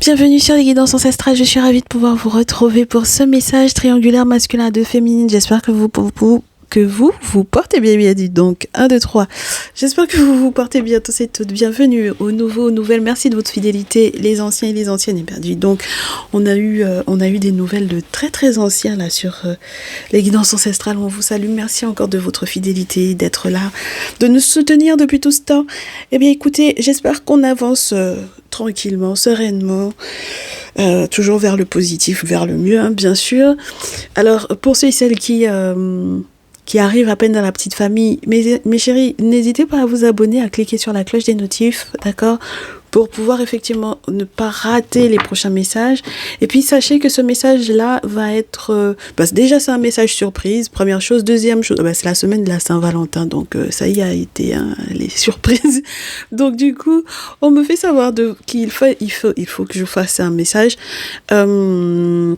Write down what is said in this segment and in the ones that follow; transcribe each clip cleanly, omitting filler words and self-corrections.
Bienvenue sur les guidances ancestrales, je suis ravie de pouvoir vous retrouver pour ce message triangulaire masculin à deux féminines. J'espère que vous vous portez bien, dites donc. 1, 2, 3. J'espère que vous vous portez bien tous et toutes. Bienvenue aux nouveaux, aux nouvelles. Merci de votre fidélité, les anciens et les anciennes éperdus. Donc, on a eu des nouvelles de très anciens là sur les guidances ancestrales. On vous salue. Merci encore de votre fidélité, d'être là, de nous soutenir depuis tout ce temps. Eh bien, écoutez, j'espère qu'on avance tranquillement, sereinement, toujours vers le positif, vers le mieux, hein, bien sûr. Alors, pour ceux et celles qui arrivent à peine dans la petite famille, mes chéris, n'hésitez pas à vous abonner, à cliquer sur la cloche des notifs, d'accord, pour pouvoir effectivement ne pas rater les prochains messages. Et puis sachez que ce message-là va être... déjà c'est un message surprise, première chose. Deuxième chose, c'est la semaine de la Saint-Valentin, donc ça y a été les surprises. Donc du coup, on me fait savoir qu'il faut que je fasse un message. Alors,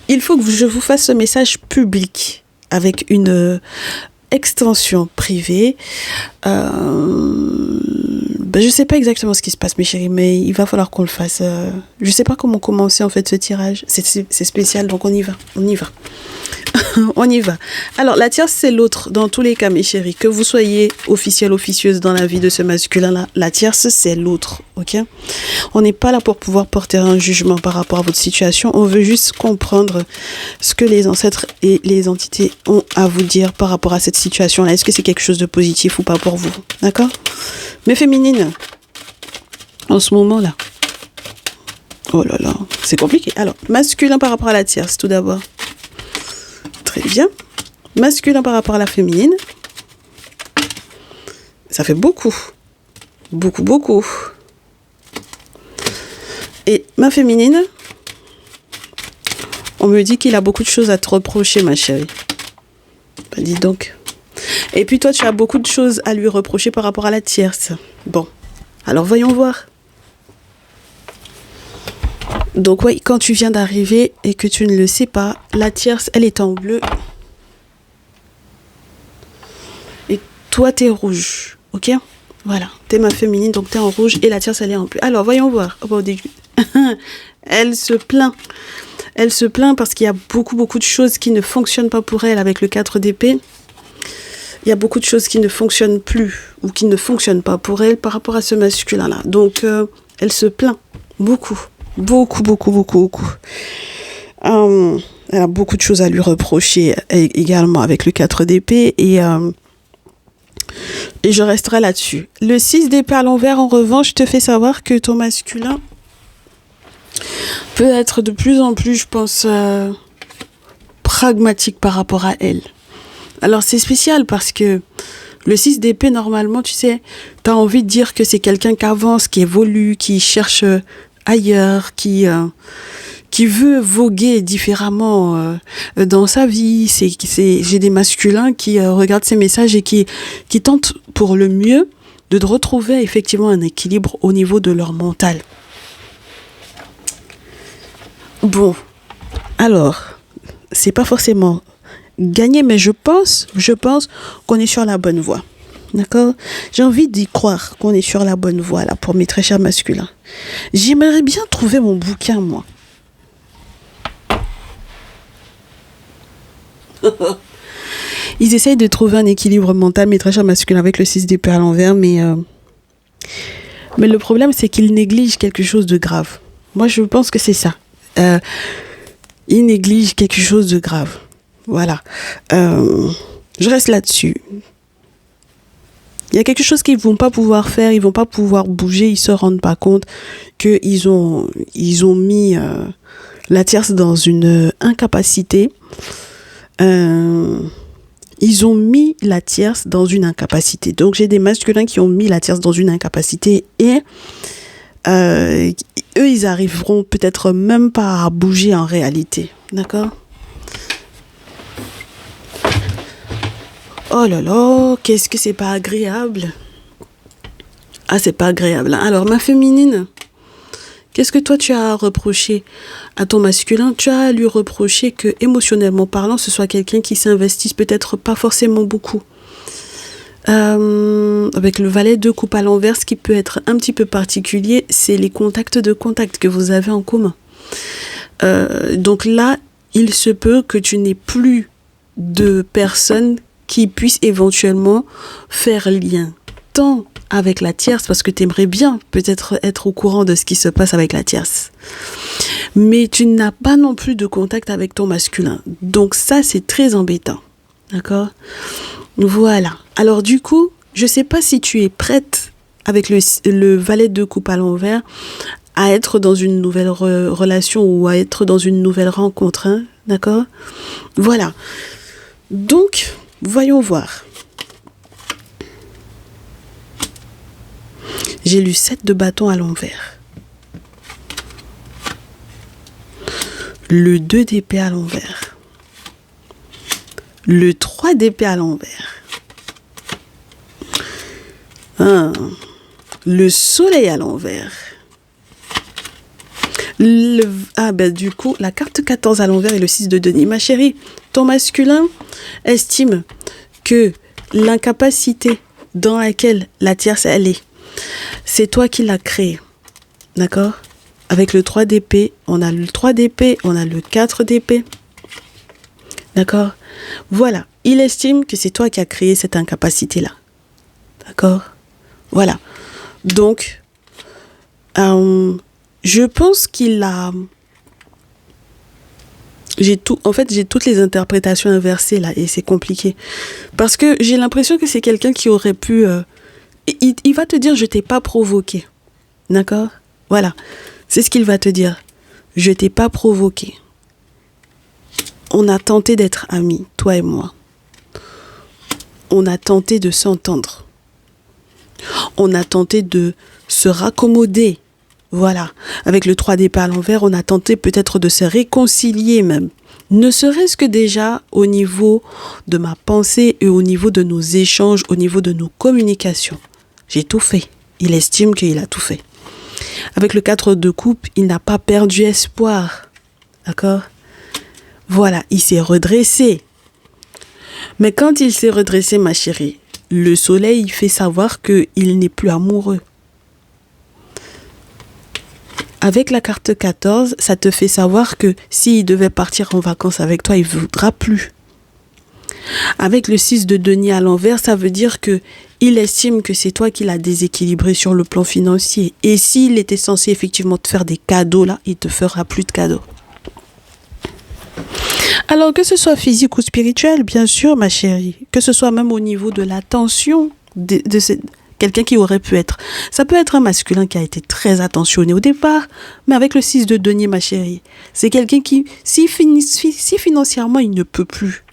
il faut que je vous fasse ce message public avec une extension privée. Je sais pas exactement ce qui se passe, mes chéris, mais il va falloir qu'on le fasse. Je sais pas comment commencer en fait ce tirage. C'est spécial, donc on y va. On y va. Alors, la tierce, c'est l'autre. Dans tous les cas, mes chéris, que vous soyez officiel, officieuse dans la vie de ce masculin-là, la tierce, c'est l'autre, ok? On n'est pas là pour pouvoir porter un jugement par rapport à votre situation. On veut juste comprendre ce que les ancêtres et les entités ont à vous dire par rapport à cette situation-là. Est-ce que c'est quelque chose de positif ou pas pour vous? D'accord? Mais féminine, en ce moment-là. Oh là là, c'est compliqué. Alors, masculin par rapport à la tierce, tout d'abord. Très bien. Masculin par rapport à la féminine. Ça fait beaucoup. Beaucoup. Et ma féminine, on me dit qu'il a beaucoup de choses à te reprocher, ma chérie. Dis donc. Et puis toi, tu as beaucoup de choses à lui reprocher par rapport à la tierce. Bon, alors voyons voir. Donc oui, quand tu viens d'arriver et que tu ne le sais pas, la tierce, elle est en bleu. Et toi, t'es rouge, ok? Voilà, t'es ma féminine, donc t'es en rouge et la tierce, elle est en bleu. Alors, voyons voir. Oh, elle se plaint. Elle se plaint parce qu'il y a beaucoup de choses qui ne fonctionnent pas pour elle avec le 4 d'épée. Il y a beaucoup de choses qui ne fonctionnent plus ou qui ne fonctionnent pas pour elle par rapport à ce masculin-là. Donc, elle se plaint beaucoup. Beaucoup. Elle a beaucoup de choses à lui reprocher également avec le 4 d'épée et je resterai là-dessus. Le 6 d'épée à l'envers, en revanche, te fait savoir que ton masculin peut être de plus en plus, je pense, pragmatique par rapport à elle. Alors, c'est spécial parce que le 6 d'épée, normalement, tu sais, tu as envie de dire que c'est quelqu'un qui avance, qui évolue, qui cherche ailleurs, qui veut voguer différemment dans sa vie. J'ai des masculins qui regardent ces messages et qui tentent pour le mieux de retrouver effectivement un équilibre au niveau de leur mental. Bon, alors, c'est pas forcément gagné, mais je pense qu'on est sur la bonne voie. D'accord? J'ai envie d'y croire qu'on est sur la bonne voie là pour mes très chers masculins. J'aimerais bien trouver mon bouquin, moi. Ils essayent de trouver un équilibre mental, mes très chers masculins, avec le 6 d'épée à l'envers, mais le problème, c'est qu'ils négligent quelque chose de grave. Moi, je pense que c'est ça. Ils négligent quelque chose de grave. Voilà. Je reste là-dessus. Il y a quelque chose qu'ils vont pas pouvoir faire, ils vont pas pouvoir bouger, ils se rendent pas compte qu'ils ont mis la tierce dans une incapacité. Ils ont mis la tierce dans une incapacité. Donc j'ai des masculins qui ont mis la tierce dans une incapacité et eux, ils arriveront peut-être même pas à bouger en réalité. D'accord ? Oh là là, qu'est-ce que c'est pas agréable. Ah, c'est pas agréable. Alors, ma féminine, qu'est-ce que toi tu as à reprocher à ton masculin? Tu as à lui reprocher que, émotionnellement parlant, ce soit quelqu'un qui s'investisse peut-être pas forcément beaucoup. Avec le valet de coupe à l'envers, ce qui peut être un petit peu particulier, c'est les contacts que vous avez en commun. Donc là, il se peut que tu n'aies plus de personnes qui puissent éventuellement faire lien, tant avec la tierce, parce que tu aimerais bien peut-être être au courant de ce qui se passe avec la tierce. Mais tu n'as pas non plus de contact avec ton masculin. Donc ça, c'est très embêtant. D'accord ? Voilà. Alors du coup, je ne sais pas si tu es prête avec le valet de coupe à l'envers à être dans une nouvelle relation ou à être dans une nouvelle rencontre. Hein, d'accord ? Voilà. Donc, voyons voir. J'ai lu 7 de bâton à l'envers. Le 2 d'épée à l'envers. Le 3 d'épée à l'envers. Le soleil à l'envers. Du coup, la carte 14 à l'envers et le 6 de denier. Ma chérie, ton masculin estime que l'incapacité dans laquelle la tierce elle est, c'est toi qui l'as créée. D'accord ? Avec le 3 d'épée, on a le 3 d'épée, on a le 4 d'épée. D'accord ? Voilà. Il estime que c'est toi qui as créé cette incapacité-là. D'accord ? Voilà. Donc, je pense qu'il a... J'ai toutes les interprétations inversées là et c'est compliqué. Parce que j'ai l'impression que c'est quelqu'un qui aurait pu... il va te dire, je t'ai pas provoqué. D'accord ? Voilà. C'est ce qu'il va te dire. Je t'ai pas provoqué. On a tenté d'être amis, toi et moi. On a tenté de s'entendre. On a tenté de se raccommoder. Voilà. Avec le 3 d'épée à l'envers, on a tenté peut-être de se réconcilier même. Ne serait-ce que déjà au niveau de ma pensée et au niveau de nos échanges, au niveau de nos communications. J'ai tout fait. Il estime qu'il a tout fait. Avec le 4 de coupe, il n'a pas perdu espoir. D'accord ? Voilà, il s'est redressé. Mais quand il s'est redressé, ma chérie, le soleil il fait savoir qu'il n'est plus amoureux. Avec la carte 14, ça te fait savoir que s'il devait partir en vacances avec toi, il ne voudra plus. Avec le 6 de denier à l'envers, ça veut dire que il estime que c'est toi qui l'as déséquilibré sur le plan financier. Et s'il était censé effectivement te faire des cadeaux là, il te fera plus de cadeaux. Alors que ce soit physique ou spirituel, bien sûr, ma chérie, que ce soit même au niveau de l'attention de quelqu'un qui aurait pu être. Ça peut être un masculin qui a été très attentionné au départ, mais avec le 6 de denier, ma chérie, c'est quelqu'un qui, si financièrement il ne peut plus,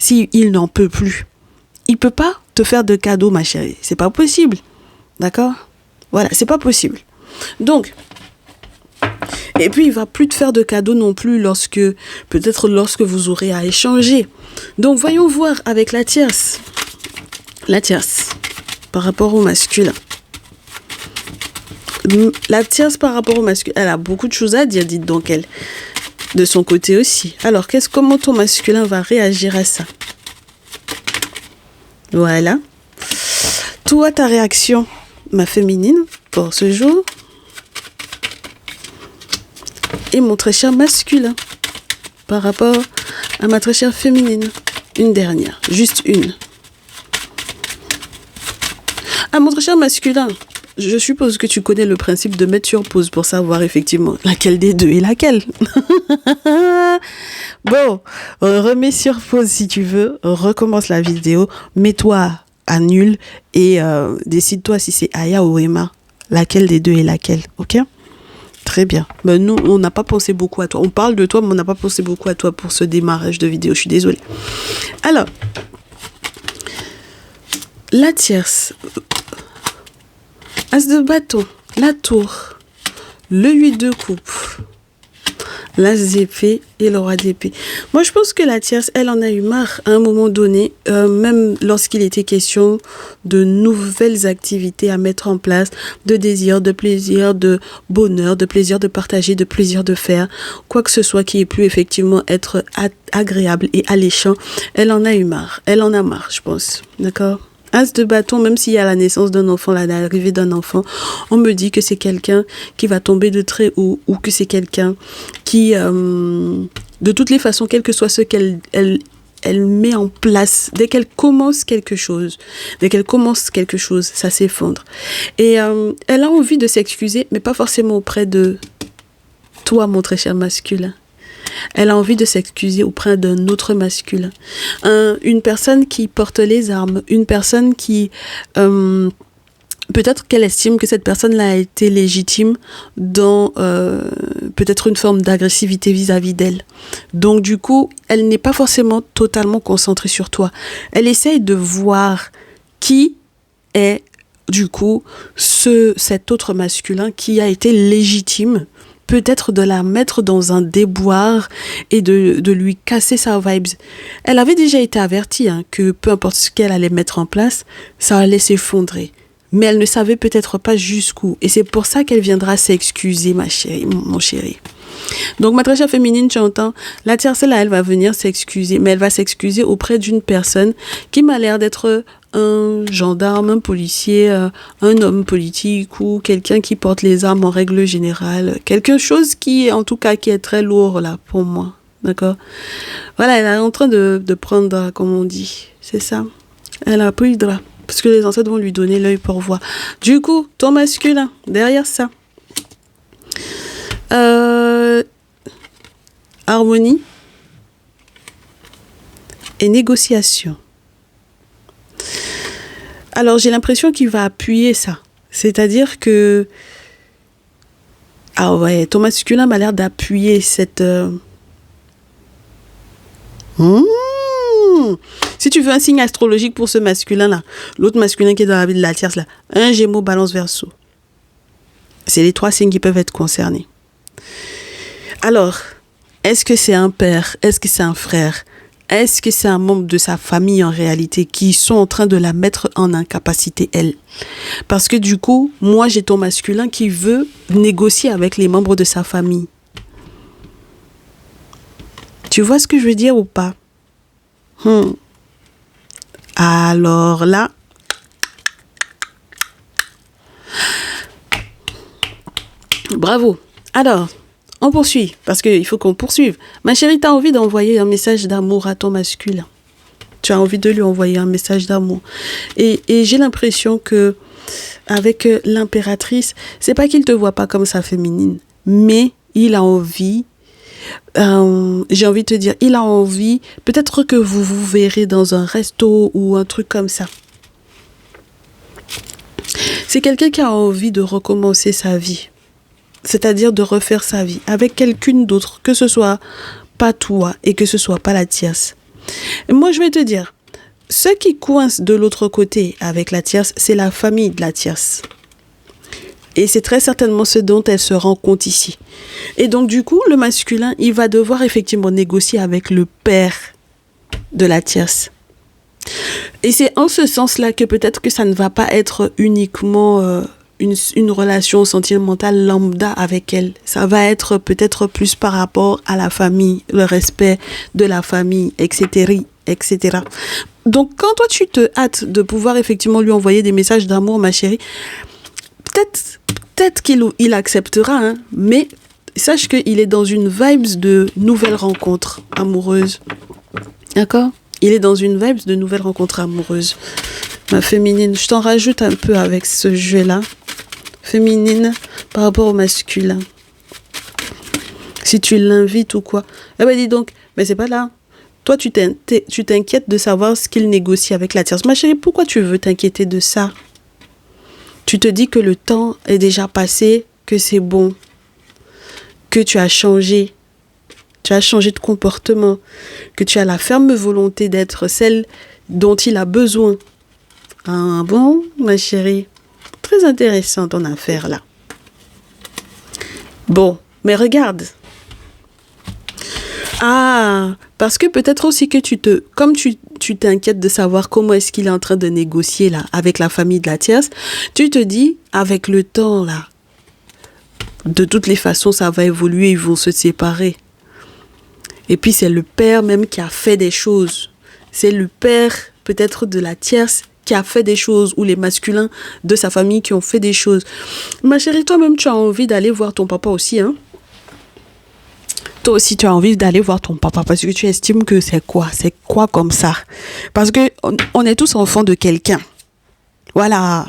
il n'en peut plus, il peut pas te faire de cadeaux, ma chérie. C'est pas possible. D'accord ? Voilà, c'est pas possible. Donc, et puis il va plus te faire de cadeaux non plus peut-être lorsque vous aurez à échanger. Donc, voyons voir avec la tierce. La tierce, par rapport au masculin. La tierce par rapport au masculin, elle a beaucoup de choses à dire, dites donc elle. De son côté aussi. Alors, comment ton masculin va réagir à ça ? Voilà. Toi, ta réaction, ma féminine, pour ce jour. Et mon très cher masculin, par rapport à ma très chère féminine. Une dernière, juste une. Ah, mon très cher masculin, je suppose que tu connais le principe de mettre sur pause pour savoir effectivement laquelle des deux est laquelle. Bon, remets sur pause si tu veux, recommence la vidéo, mets-toi à nul et décide-toi si c'est Aya ou Emma, laquelle des deux est laquelle, ok ? Très bien. Ben nous, on n'a pas pensé beaucoup à toi. On parle de toi, mais on n'a pas pensé beaucoup à toi pour ce démarrage de vidéo. Je suis désolée. Alors, la tierce, As de bâton, la tour, le 8 de coupe, l'As d'épée et le Roi d'épée. Moi, je pense que la tierce, elle en a eu marre à un moment donné, même lorsqu'il était question de nouvelles activités à mettre en place, de désir, de plaisir, de bonheur, de plaisir de partager, de plaisir de faire, quoi que ce soit qui ait pu effectivement être agréable et alléchant. Elle en a eu marre. Elle en a marre, je pense. D'accord ? As de bâton, même s'il y a la naissance d'un enfant, l'arrivée d'un enfant, on me dit que c'est quelqu'un qui va tomber de très haut ou que c'est quelqu'un qui, de toutes les façons, quel que soit ce qu'elle met en place, dès qu'elle commence quelque chose, ça s'effondre. Et elle a envie de s'excuser, mais pas forcément auprès de toi, mon très cher masculin. Elle a envie de s'excuser auprès d'un autre masculin. Une personne qui porte les armes, une personne qui... peut-être qu'elle estime que cette personne-là a été légitime dans peut-être une forme d'agressivité vis-à-vis d'elle. Donc du coup, elle n'est pas forcément totalement concentrée sur toi. Elle essaye de voir qui est du coup cet autre masculin qui a été légitime, peut-être de la mettre dans un déboire et de lui casser sa vibes. Elle avait déjà été avertie que peu importe ce qu'elle allait mettre en place, ça allait s'effondrer. Mais elle ne savait peut-être pas jusqu'où. Et c'est pour ça qu'elle viendra s'excuser, ma chérie, mon chéri. Donc, ma très chère féminine, tu entends, la tierce, là, elle va venir s'excuser. Mais elle va s'excuser auprès d'une personne qui m'a l'air d'être un gendarme, un policier, un homme politique ou quelqu'un qui porte les armes en règle générale. Quelque chose qui, en tout cas, qui est très lourd, là, pour moi. D'accord? Voilà, elle est en train de prendre, comme on dit. C'est ça. Elle a pris le drap. Parce que les ancêtres vont lui donner l'œil pour voir. Du coup, ton masculin, derrière ça. Harmonie et négociation. Alors, j'ai l'impression qu'il va appuyer ça. C'est-à-dire que... Ah ouais, ton masculin m'a l'air d'appuyer cette... Si tu veux un signe astrologique pour ce masculin-là, l'autre masculin qui est dans la vie de la tierce, là, un Gémeaux, Balance, Verseau. C'est les 3 signes qui peuvent être concernés. Alors, est-ce que c'est un père? Est-ce que c'est un frère? Est-ce que c'est un membre de sa famille en réalité qui sont en train de la mettre en incapacité, elle? Parce que du coup, moi, j'ai ton masculin qui veut négocier avec les membres de sa famille. Tu vois ce que je veux dire ou pas? Alors là, bravo. Alors, on poursuit, parce qu'il faut qu'on poursuive. Ma chérie, tu as envie d'envoyer un message d'amour à ton masculin. Tu as envie de lui envoyer un message d'amour. Et j'ai l'impression que avec l'impératrice, c'est pas qu'il te voit pas comme sa féminine, mais il a envie... j'ai envie de te dire, il a envie, peut-être que vous vous verrez dans un resto ou un truc comme ça. C'est quelqu'un qui a envie de recommencer sa vie, c'est-à-dire de refaire sa vie avec quelqu'une d'autre, que ce soit pas toi et que ce soit pas la tierce. Et moi, je vais te dire, ce qui coince de l'autre côté avec la tierce, c'est la famille de la tierce. Et c'est très certainement ce dont elle se rend compte ici. Et donc, du coup, le masculin, il va devoir effectivement négocier avec le père de la tierce. Et c'est en ce sens-là que peut-être que ça ne va pas être uniquement une relation sentimentale lambda avec elle. Ça va être peut-être plus par rapport à la famille, le respect de la famille, etc., etc. Donc, quand toi, tu te hâtes de pouvoir effectivement lui envoyer des messages d'amour, ma chérie, peut-être qu'il acceptera, mais sache qu'il est dans une vibe de nouvelles rencontres amoureuses. D'accord? Il est dans une vibe de nouvelles rencontres amoureuses. Ma féminine, je t'en rajoute un peu avec ce jeu-là. Féminine par rapport au masculin. Si tu l'invites ou quoi. Eh ben dis donc, mais c'est pas là. Toi, tu t'inquiètes de savoir ce qu'il négocie avec la tierce. Ma chérie, pourquoi tu veux t'inquiéter de ça? Tu te dis que le temps est déjà passé, que c'est bon, que tu as changé de comportement, que tu as la ferme volonté d'être celle dont il a besoin. Ah bon, ma chérie, très intéressante ton affaire là. Bon, mais regarde. Ah, parce que peut-être aussi que comme tu t'inquiètes de savoir comment est-ce qu'il est en train de négocier là avec la famille de la tierce, tu te dis avec le temps là, de toutes les façons ça va évoluer, ils vont se séparer. Et puis c'est le père même qui a fait des choses. C'est le père peut-être de la tierce qui a fait des choses ou les masculins de sa famille qui ont fait des choses. Ma chérie, toi-même, tu as envie d'aller voir ton papa aussi, hein? Toi aussi, tu as envie d'aller voir ton papa parce que tu estimes que c'est quoi comme ça? Parce que on est tous enfants de quelqu'un. Voilà.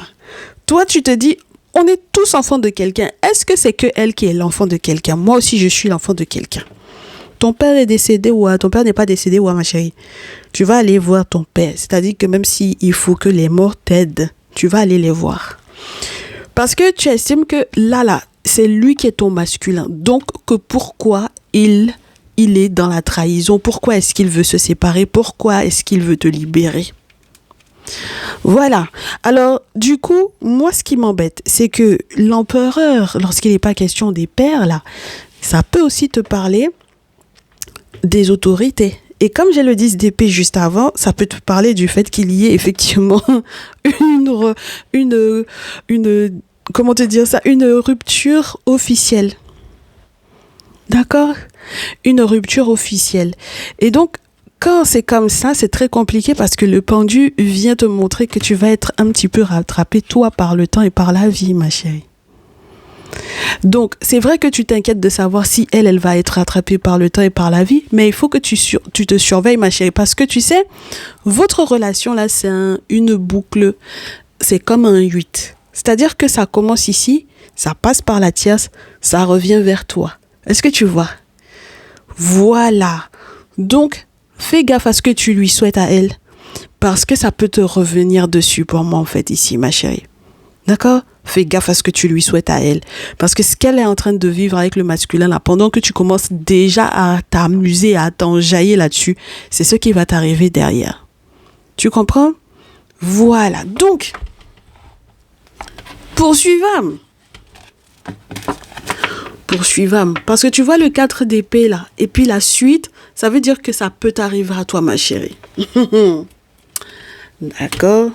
Toi, tu te dis, on est tous enfants de quelqu'un. Est-ce que c'est que elle qui est l'enfant de quelqu'un? Moi aussi, je suis l'enfant de quelqu'un. Ton père est décédé ou ton père n'est pas décédé ou ma chérie. Tu vas aller voir ton père. C'est-à-dire que même s'il faut que les morts t'aident, tu vas aller les voir. Parce que tu estimes que là, c'est lui qui est ton masculin. Donc, que pourquoi il est dans la trahison? Pourquoi est-ce qu'il veut se séparer? Pourquoi est-ce qu'il veut te libérer? Voilà. Alors, du coup, moi, ce qui m'embête, c'est que l'empereur, lorsqu'il n'est pas question des pères, là, ça peut aussi te parler des autorités. Et comme j'ai le 10 d'épée juste avant, ça peut te parler du fait qu'il y ait effectivement comment te dire ça, une rupture officielle. D'accord? Une rupture officielle. Et donc, quand c'est comme ça, c'est très compliqué parce que le pendu vient te montrer que tu vas être un petit peu rattrapé, toi, par le temps et par la vie, ma chérie. Donc, c'est vrai que tu t'inquiètes de savoir si elle va être rattrapée par le temps et par la vie, mais il faut que tu te surveilles, ma chérie, parce que tu sais, votre relation, là, c'est une boucle, c'est comme un 8. C'est-à-dire que ça commence ici, ça passe par la tierce, ça revient vers toi. Est-ce que tu vois? Voilà. Donc, fais gaffe à ce que tu lui souhaites à elle, parce que ça peut te revenir dessus pour moi, en fait, ici, ma chérie. D'accord? Fais gaffe à ce que tu lui souhaites à elle. Parce que ce qu'elle est en train de vivre avec le masculin, là, pendant que tu commences déjà à t'amuser, à t'enjailler là-dessus, c'est ce qui va t'arriver derrière. Tu comprends? Voilà. Donc, poursuivons. Parce que tu vois le 4 d'épée, là, et puis la suite, ça veut dire que ça peut t'arriver à toi, ma chérie. D'accord?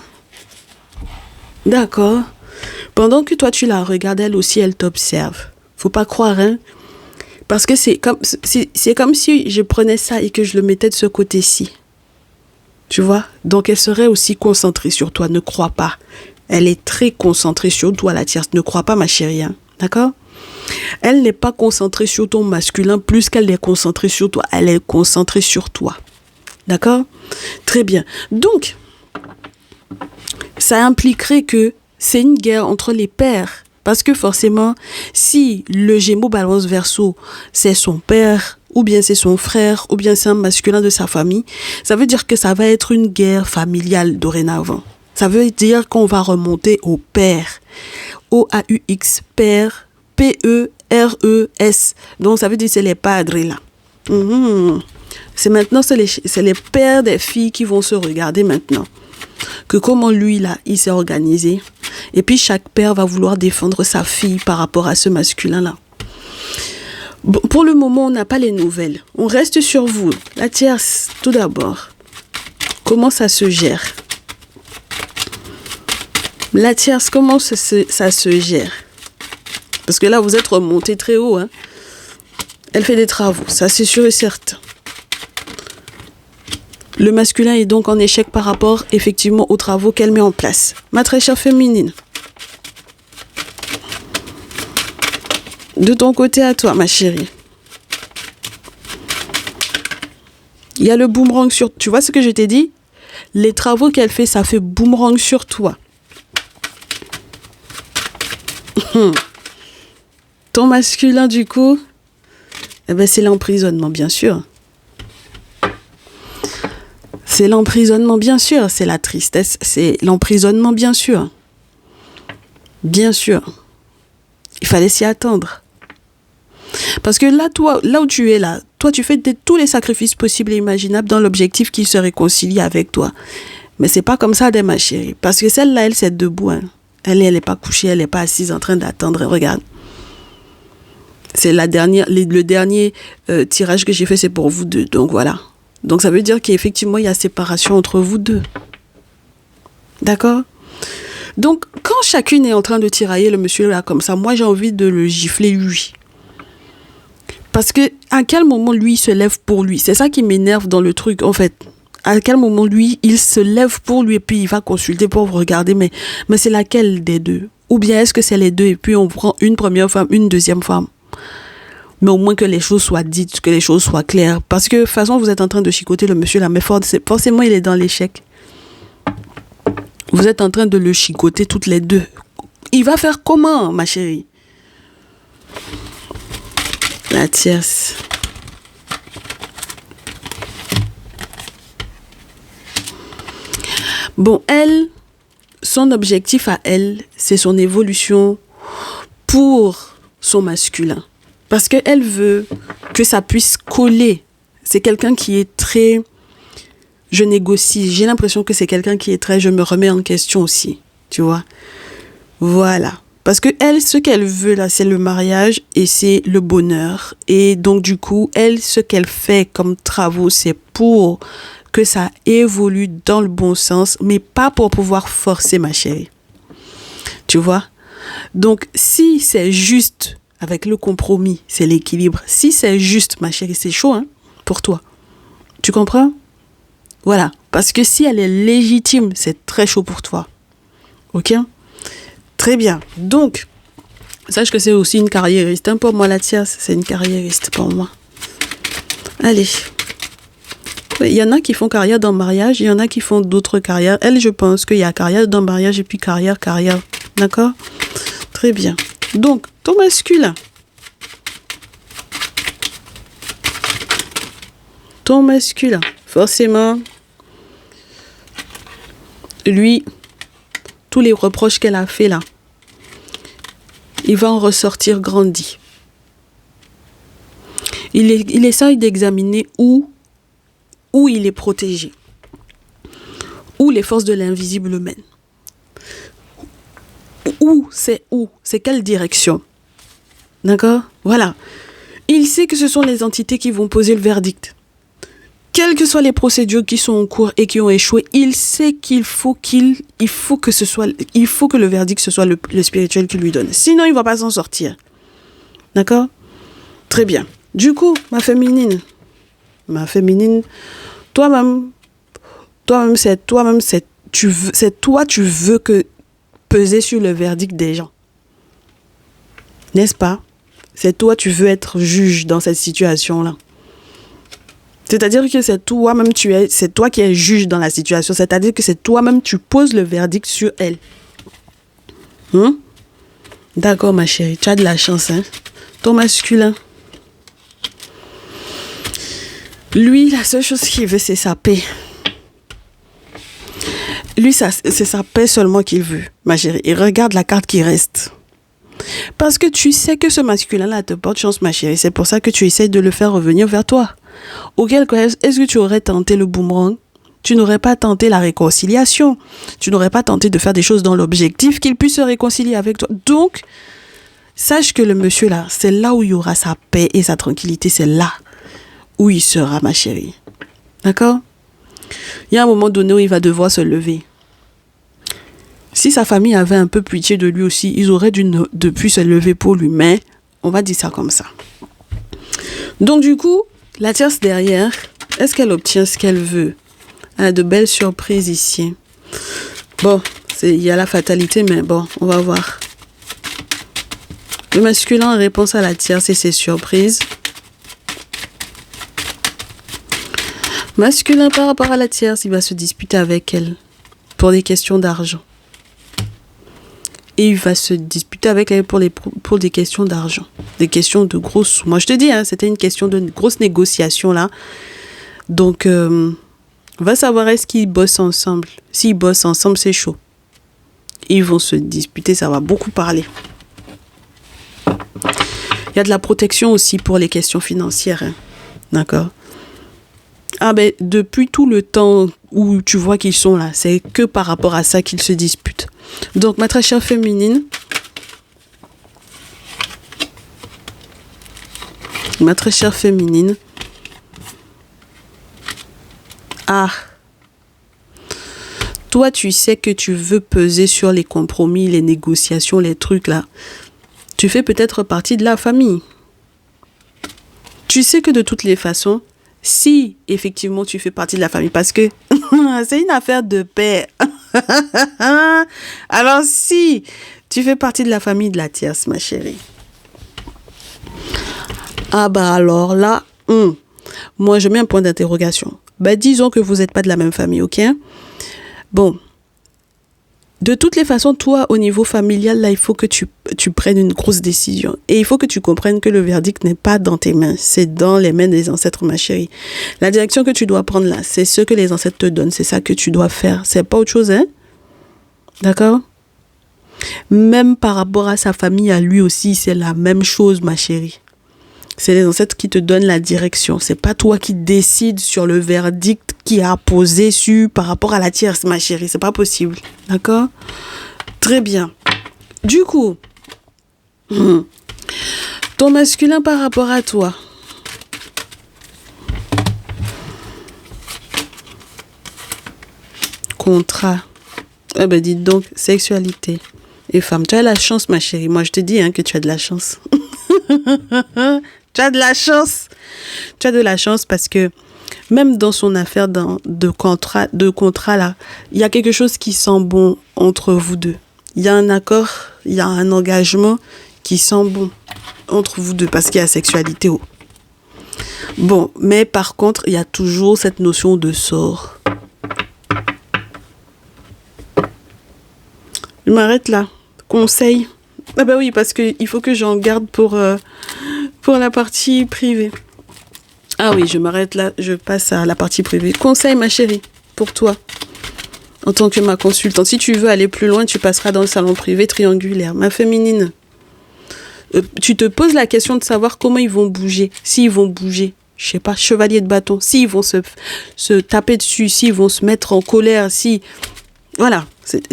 D'accord. Pendant que toi, tu la regardes, elle aussi, elle t'observe. Faut pas croire, hein. Parce que c'est comme si je prenais ça et que je le mettais de ce côté-ci. Tu vois? Donc, elle serait aussi concentrée sur toi. Ne crois pas. Elle est très concentrée sur toi, la tierce. Ne crois pas, ma chérie, hein. D'accord? Elle n'est pas concentrée sur ton masculin plus qu'elle est concentrée sur toi. Elle est concentrée sur toi. D'accord? Très bien. Donc, ça impliquerait que c'est une guerre entre les pères. Parce que forcément, si le Gémeaux Balance Verseau, c'est son père, ou bien c'est son frère, ou bien c'est un masculin de sa famille, ça veut dire que ça va être une guerre familiale dorénavant. Ça veut dire qu'on va remonter au père. O-A-U-X, père, P-E-R-E-S. Donc ça veut dire que c'est les padres là. C'est maintenant, c'est les pères des filles qui vont se regarder maintenant. Que comment lui là, il s'est organisé. Et puis chaque père va vouloir défendre sa fille par rapport à ce masculin là. Bon, pour le moment, on n'a pas les nouvelles. On reste sur vous. La tierce, tout d'abord. Comment ça se gère? La tierce, comment ça se gère? Parce que là, vous êtes remonté très haut. Hein. Elle fait des travaux, ça c'est sûr et certain. Le masculin est donc en échec par rapport, effectivement, aux travaux qu'elle met en place. Ma très chère féminine. De ton côté à toi, ma chérie. Il y a le boomerang sur... Tu vois ce que je t'ai dit? Les travaux qu'elle fait, ça fait boomerang sur toi. Ton masculin, du coup, eh ben, c'est l'emprisonnement, bien sûr. C'est l'emprisonnement, bien sûr. C'est la tristesse. C'est l'emprisonnement, bien sûr. Bien sûr. Il fallait s'y attendre. Parce que là, toi, là où tu es là, toi, tu fais tous les sacrifices possibles et imaginables dans l'objectif qu'il se réconcilie avec toi. Mais c'est pas comme ça, ma chérie. Parce que celle-là, elle, c'est debout. Hein. Elle n'est pas couchée, elle n'est pas assise en train d'attendre. Regarde. C'est le dernier tirage que j'ai fait, c'est pour vous deux. Donc voilà. Donc ça veut dire qu'effectivement, il y a séparation entre vous deux. D'accord? Donc, quand chacune est en train de tirailler le monsieur là comme ça, moi j'ai envie de le gifler lui. Parce que à quel moment lui se lève pour lui? C'est ça qui m'énerve dans le truc en fait. À quel moment, lui, il se lève pour lui et puis il va consulter pour regarder, mais c'est laquelle des deux? Ou bien est-ce que c'est les deux et puis on prend une première femme, une deuxième femme? Mais au moins que les choses soient dites, que les choses soient claires. Parce que, de toute façon, vous êtes en train de chicoter le monsieur là, mais forcément, il est dans l'échec. Vous êtes en train de le chicoter toutes les deux. Il va faire comment, ma chérie? La tierce. Bon, elle, son objectif à elle, c'est son évolution pour son masculin. Parce qu'elle veut que ça puisse coller. C'est quelqu'un qui est très... Je négocie. J'ai l'impression que c'est quelqu'un qui est très... Je me remets en question aussi. Tu vois? Voilà. Parce que elle, ce qu'elle veut là, c'est le mariage et c'est le bonheur. Et donc du coup, elle, ce qu'elle fait comme travaux, c'est pour que ça évolue dans le bon sens, mais pas pour pouvoir forcer, ma chérie. Tu vois? Donc, si c'est juste... Avec le compromis, c'est l'équilibre. Si c'est juste, ma chérie, c'est chaud, hein, pour toi. Tu comprends? Voilà. Parce que si elle est légitime, c'est très chaud pour toi. Ok? Très bien. Donc, sache que c'est aussi une carriériste. Pour moi, la tierce, c'est une carriériste pour moi. Allez. Il y en a qui font carrière dans le mariage, il y en a qui font d'autres carrières. Elle, je pense qu'il y a carrière dans le mariage et puis carrière. D'accord? Très bien. Donc, ton masculin. Ton masculin, forcément, lui, tous les reproches qu'elle a fait là, il va en ressortir grandi. Il essaye d'examiner où il est protégé, où les forces de l'invisible le mènent. Où, c'est quelle direction. D'accord? Voilà. Il sait que ce sont les entités qui vont poser le verdict. Quelles que soient les procédures qui sont en cours et qui ont échoué, il sait qu'il faut que le verdict ce soit le spirituel qui lui donne. Sinon, il ne va pas s'en sortir. D'accord? Très bien. Du coup, ma féminine, toi-même, tu veux que peser sur le verdict des gens. N'est-ce pas? C'est toi, tu veux être juge dans cette situation-là. C'est-à-dire que c'est toi-même, c'est toi qui es juge dans la situation. C'est-à-dire que c'est toi-même, tu poses le verdict sur elle. D'accord, ma chérie, tu as de la chance, hein? Ton masculin. Lui, la seule chose qu'il veut, c'est sa paix. Lui, c'est sa paix seulement qu'il veut, ma chérie. Et regarde la carte qui reste. Parce que tu sais que ce masculin-là te porte chance, ma chérie. C'est pour ça que tu essaies de le faire revenir vers toi. Auquel cas, est-ce que tu aurais tenté le boomerang? Tu n'aurais pas tenté la réconciliation. Tu n'aurais pas tenté de faire des choses dans l'objectif qu'il puisse se réconcilier avec toi. Donc, sache que le monsieur là, c'est là où il y aura sa paix et sa tranquillité. C'est là où il sera, ma chérie. D'accord? Il y a un moment donné où il va devoir se lever. Si sa famille avait un peu pitié de lui aussi, ils auraient dû depuis se lever pour lui. Mais on va dire ça comme ça. Donc du coup, la tierce derrière, est-ce qu'elle obtient ce qu'elle veut? Elle a de belles surprises ici. Bon, il y a la fatalité, mais bon, on va voir. Le masculin en réponse à la tierce et ses surprises. Masculin par rapport à la tierce, il va se disputer avec elle pour des questions d'argent. Et il va se disputer avec elle pour des questions d'argent. Des questions de grosses sous. Moi, je te dis, hein, c'était une question de grosse négociation, là. Donc, on va savoir est-ce qu'ils bossent ensemble. S'ils bossent ensemble, c'est chaud. Ils vont se disputer, ça va beaucoup parler. Il y a de la protection aussi pour les questions financières. Hein. D'accord? Ah ben, depuis tout le temps où tu vois qu'ils sont là, c'est que par rapport à ça qu'ils se disputent. Donc, ma très chère féminine, ah, toi, tu sais que tu veux peser sur les compromis, les négociations, les trucs là. Tu fais peut-être partie de la famille. Tu sais que de toutes les façons, si effectivement tu fais partie de la famille, parce que c'est une affaire de paix. Alors si tu fais partie de la famille de la tierce, ma chérie, ah bah alors là, moi je mets un point d'interrogation. Bah disons que vous n'êtes pas de la même famille, ok? Bon, de toutes les façons, toi, au niveau familial, là, il faut que tu prennes une grosse décision. Et il faut que tu comprennes que le verdict n'est pas dans tes mains. C'est dans les mains des ancêtres, ma chérie. La direction que tu dois prendre là, c'est ce que les ancêtres te donnent. C'est ça que tu dois faire. C'est pas autre chose, hein? D'accord? Même par rapport à sa famille, à lui aussi, c'est la même chose, ma chérie. C'est les ancêtres qui te donnent la direction. C'est pas toi qui décides sur le verdict qui a posé par rapport à la tierce, ma chérie. C'est pas possible. D'accord? Très bien. Du coup, ton masculin par rapport à toi. Contrat. Eh ben, dites donc, sexualité et femme. Tu as la chance, ma chérie. Moi, je te dis que tu as de la chance. Tu as de la chance. Tu as de la chance parce que même dans son affaire de contrat là, il y a quelque chose qui sent bon entre vous deux. Il y a un accord, il y a un engagement qui sent bon entre vous deux parce qu'il y a sexualité. Bon, mais par contre, il y a toujours cette notion de sort. Je m'arrête là. Conseil. Ah bah oui, parce qu'il faut que j'en garde pour la partie privée. Ah oui, je m'arrête là, je passe à la partie privée. Conseil, ma chérie, pour toi, en tant que ma consultante. Si tu veux aller plus loin, tu passeras dans le salon privé triangulaire. Ma féminine, tu te poses la question de savoir comment ils vont bouger. S'ils vont bouger, je sais pas, chevalier de bâton. S'ils vont se taper dessus, s'ils vont se mettre en colère, si... Voilà.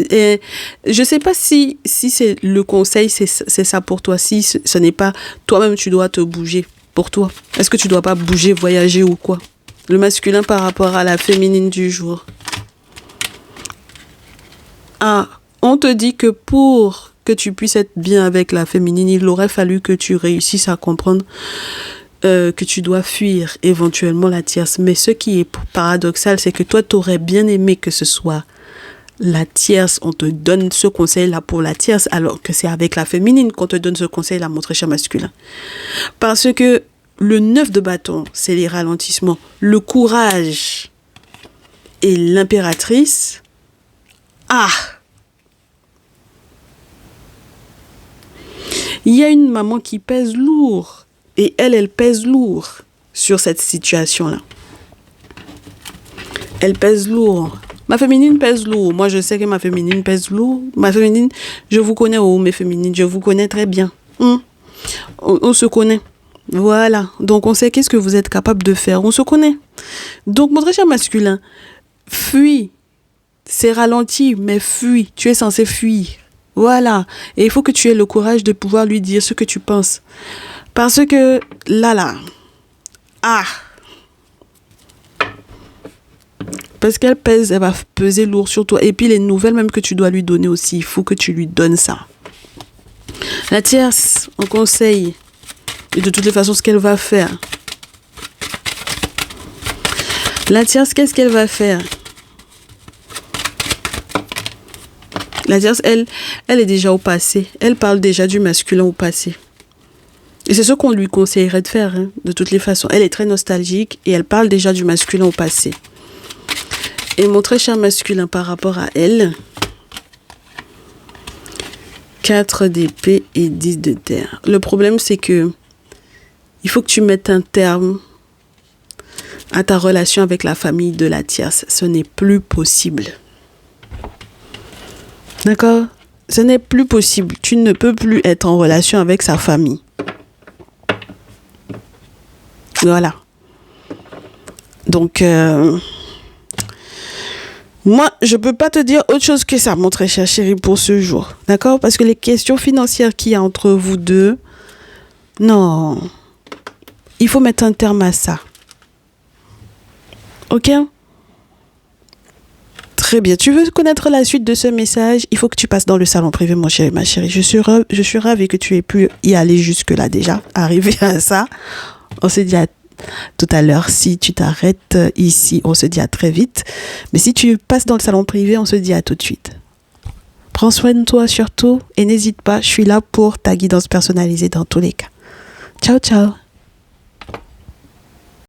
Je sais pas si c'est le conseil, c'est ça pour toi. Si ce n'est pas toi-même, tu dois te bouger pour toi. Est-ce que tu dois pas bouger, voyager ou quoi? Le masculin par rapport à la féminine du jour. Ah, on te dit que pour que tu puisses être bien avec la féminine, il aurait fallu que tu réussisses à comprendre que tu dois fuir éventuellement la tierce. Mais ce qui est paradoxal, c'est que toi, tu aurais bien aimé que ce soit la tierce, on te donne ce conseil-là pour la tierce, alors que c'est avec la féminine qu'on te donne ce conseil-là, mon très cher masculin. Parce que le 9 de bâton, c'est les ralentissements. Le courage et l'impératrice, il y a une maman qui pèse lourd, et elle pèse lourd sur cette situation-là. Elle pèse lourd. Ma féminine pèse lourd. Moi, je sais que ma féminine pèse lourd. Ma féminine, je vous connais, mes féminines, je vous connais très bien. On se connaît. Voilà. Donc, on sait qu'est-ce que vous êtes capable de faire. On se connaît. Donc, mon très cher masculin, fuis. C'est ralenti, mais fuis. Tu es censé fuir. Voilà. Et il faut que tu aies le courage de pouvoir lui dire ce que tu penses. Parce que, là. Parce qu'elle pèse, elle va peser lourd sur toi. Et puis les nouvelles même que tu dois lui donner aussi, il faut que tu lui donnes ça. La tierce, on conseille. Et de toutes les façons, ce qu'elle va faire. La tierce, qu'est-ce qu'elle va faire? La tierce, elle est déjà au passé. Elle parle déjà du masculin au passé. Et c'est ce qu'on lui conseillerait de faire, de toutes les façons. Elle est très nostalgique et elle parle déjà du masculin au passé. Et mon très cher masculin par rapport à elle, 4 d'épée et 10 de terre. Le problème, c'est que il faut que tu mettes un terme à ta relation avec la famille de la tierce. Ce n'est plus possible. D'accord? Ce n'est plus possible. Tu ne peux plus être en relation avec sa famille. Voilà. Donc, moi, je peux pas te dire autre chose que ça, mon très cher chéri, pour ce jour. D'accord? Parce que les questions financières qu'il y a entre vous deux, non. Il faut mettre un terme à ça. Ok? Très bien. Tu veux connaître la suite de ce message? Il faut que tu passes dans le salon privé, mon chéri, ma chérie. Je suis ravie que tu aies pu y aller jusque-là déjà. Arriver à ça. On s'est dit tout à l'heure. Si tu t'arrêtes ici, on se dit à très vite. Mais si tu passes dans le salon privé, on se dit à tout de suite. Prends soin de toi surtout et n'hésite pas, je suis là pour ta guidance personnalisée dans tous les cas. Ciao, ciao.